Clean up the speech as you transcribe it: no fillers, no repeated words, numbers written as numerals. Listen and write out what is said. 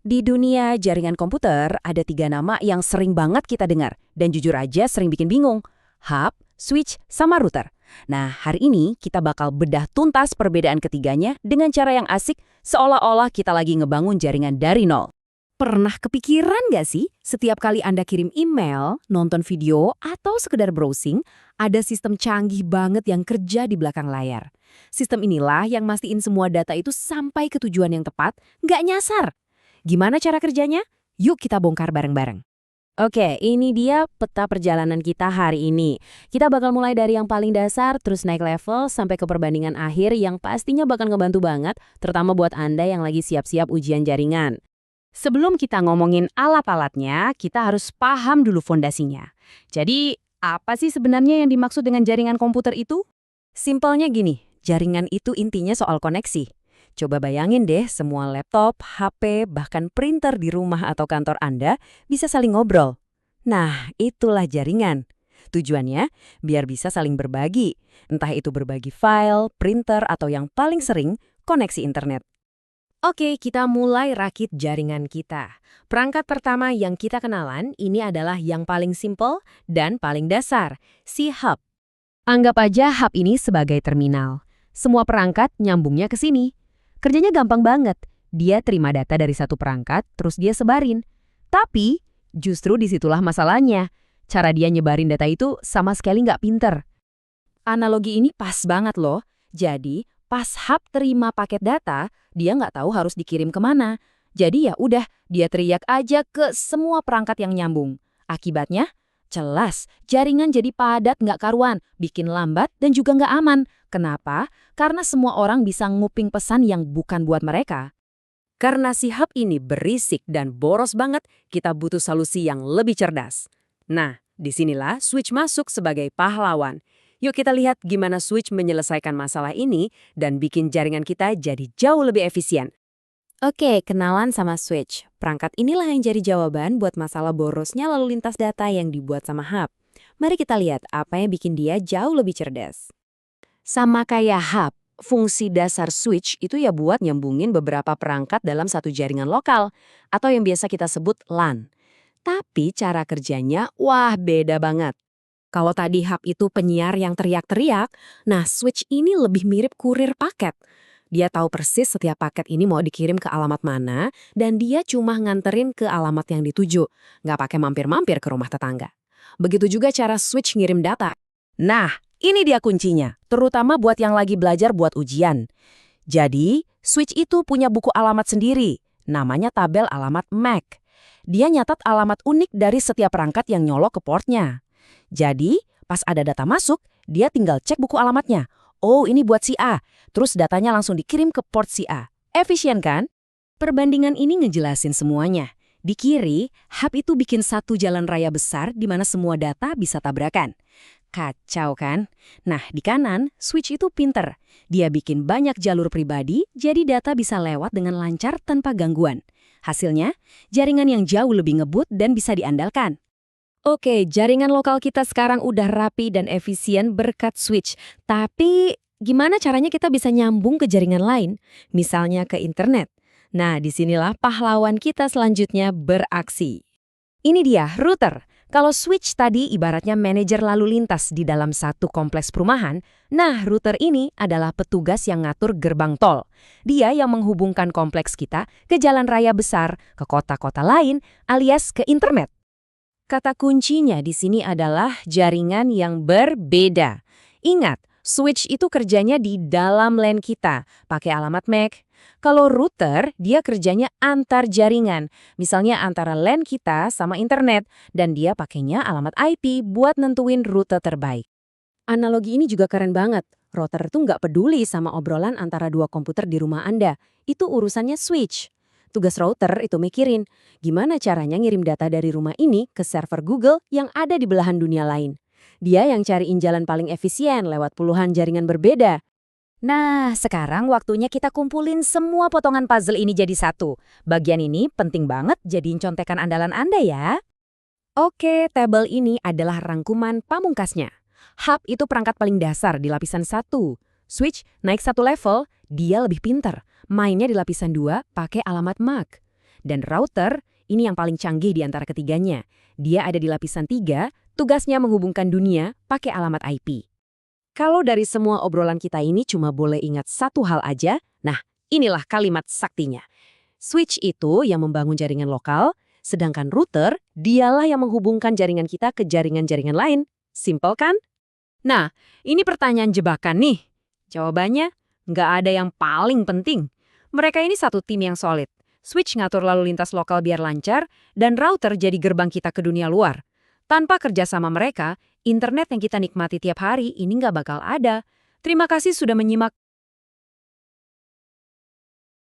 Di dunia jaringan komputer, ada 3 nama yang sering banget kita dengar, dan jujur aja sering bikin bingung. Hub, switch, sama router. Nah, hari ini kita bakal bedah tuntas perbedaan ketiganya dengan cara yang asik, seolah-olah kita lagi ngebangun jaringan dari nol. Pernah kepikiran nggak sih, setiap kali Anda kirim email, nonton video, atau sekedar browsing, ada sistem canggih banget yang kerja di belakang layar. Sistem inilah yang mastiin semua data itu sampai ke tujuan yang tepat, nggak nyasar. Gimana cara kerjanya? Yuk kita bongkar bareng-bareng. Oke, ini dia peta perjalanan kita hari ini. Kita bakal mulai dari yang paling dasar, terus naik level, sampai ke perbandingan akhir yang pastinya bakal ngebantu banget, terutama buat Anda yang lagi siap-siap ujian jaringan. Sebelum kita ngomongin alat-alatnya, kita harus paham dulu fondasinya. Jadi, apa sih sebenarnya yang dimaksud dengan jaringan komputer itu? Simpelnya gini, jaringan itu intinya soal koneksi. Coba bayangin deh, semua laptop, HP, bahkan printer di rumah atau kantor Anda bisa saling ngobrol. Nah, itulah jaringan. Tujuannya, biar bisa saling berbagi. Entah itu berbagi file, printer, atau yang paling sering, koneksi internet. Oke, kita mulai rakit jaringan kita. Perangkat pertama yang kita kenalan, ini adalah yang paling simple dan paling dasar, si hub. Anggap aja hub ini sebagai terminal. Semua perangkat nyambungnya ke sini. Kerjanya gampang banget. Dia terima data dari satu perangkat, terus dia sebarin. Tapi, justru disitulah masalahnya. Cara dia nyebarin data itu sama sekali nggak pinter. Analogi ini pas banget loh. Jadi, pas hub terima paket data, dia nggak tahu harus dikirim kemana. Jadi ya udah, dia teriak aja ke semua perangkat yang nyambung. Akibatnya, jelas, jaringan jadi padat nggak karuan, bikin lambat dan juga nggak aman. Kenapa? Karena semua orang bisa nguping pesan yang bukan buat mereka. Karena si hub ini berisik dan boros banget, kita butuh solusi yang lebih cerdas. Nah, disinilah switch masuk sebagai pahlawan. Yuk kita lihat gimana switch menyelesaikan masalah ini dan bikin jaringan kita jadi jauh lebih efisien. Oke, kenalan sama switch. Perangkat inilah yang jadi jawaban buat masalah borosnya lalu lintas data yang dibuat sama hub. Mari kita lihat apa yang bikin dia jauh lebih cerdas. Sama kayak hub, fungsi dasar switch itu ya buat nyambungin beberapa perangkat dalam satu jaringan lokal, atau yang biasa kita sebut LAN. Tapi cara kerjanya, wah beda banget. Kalau tadi hub itu penyiar yang teriak-teriak, nah switch ini lebih mirip kurir paket. Dia tahu persis setiap paket ini mau dikirim ke alamat mana, dan dia cuma nganterin ke alamat yang dituju, nggak pakai mampir-mampir ke rumah tetangga. Begitu juga cara switch ngirim data. Nah, ini dia kuncinya, terutama buat yang lagi belajar buat ujian. Jadi, switch itu punya buku alamat sendiri, namanya tabel alamat MAC. Dia nyatat alamat unik dari setiap perangkat yang nyolok ke portnya. Jadi, pas ada data masuk, dia tinggal cek buku alamatnya. Oh, ini buat si A. Terus datanya langsung dikirim ke port si A. Efisien kan? Perbandingan ini ngejelasin semuanya. Di kiri, hub itu bikin satu jalan raya besar di mana semua data bisa tabrakan. Kacau kan? Nah, di kanan, switch itu pinter. Dia bikin banyak jalur pribadi, jadi data bisa lewat dengan lancar tanpa gangguan. Hasilnya, jaringan yang jauh lebih ngebut dan bisa diandalkan. Oke, jaringan lokal kita sekarang udah rapi dan efisien berkat switch. Tapi, gimana caranya kita bisa nyambung ke jaringan lain? Misalnya ke internet. Nah, disinilah pahlawan kita selanjutnya beraksi. Ini dia, router. Kalau switch tadi ibaratnya manajer lalu lintas di dalam satu kompleks perumahan, nah router ini adalah petugas yang ngatur gerbang tol. Dia yang menghubungkan kompleks kita ke jalan raya besar, ke kota-kota lain, alias ke internet. Kata kuncinya di sini adalah jaringan yang berbeda. Ingat, switch itu kerjanya di dalam LAN kita, pakai alamat MAC. Kalau router, dia kerjanya antar jaringan, misalnya antara LAN kita sama internet, dan dia pakainya alamat IP buat nentuin rute terbaik. Analogi ini juga keren banget. Router itu nggak peduli sama obrolan antara dua komputer di rumah Anda. Itu urusannya switch. Tugas router itu mikirin, gimana caranya ngirim data dari rumah ini ke server Google yang ada di belahan dunia lain. Dia yang cariin jalan paling efisien lewat puluhan jaringan berbeda. Nah, sekarang waktunya kita kumpulin semua potongan puzzle ini jadi satu. Bagian ini penting banget jadiin contekan andalan Anda ya. Oke, tabel ini adalah rangkuman pamungkasnya. Hub itu perangkat paling dasar di lapisan 1. Switch naik satu level, dia lebih pinter. Mainnya di lapisan 2 pakai alamat MAC. Dan router, ini yang paling canggih di antara ketiganya. Dia ada di lapisan 3, tugasnya menghubungkan dunia pakai alamat IP. Kalau dari semua obrolan kita ini cuma boleh ingat satu hal aja, nah inilah kalimat saktinya. Switch itu yang membangun jaringan lokal, sedangkan router dialah yang menghubungkan jaringan kita ke jaringan-jaringan lain. Simpel kan? Nah, ini pertanyaan jebakan nih. Jawabannya, nggak ada yang paling penting. Mereka ini satu tim yang solid. Switch ngatur lalu lintas lokal biar lancar, dan router jadi gerbang kita ke dunia luar. Tanpa kerjasama mereka, internet yang kita nikmati tiap hari ini nggak bakal ada. Terima kasih sudah menyimak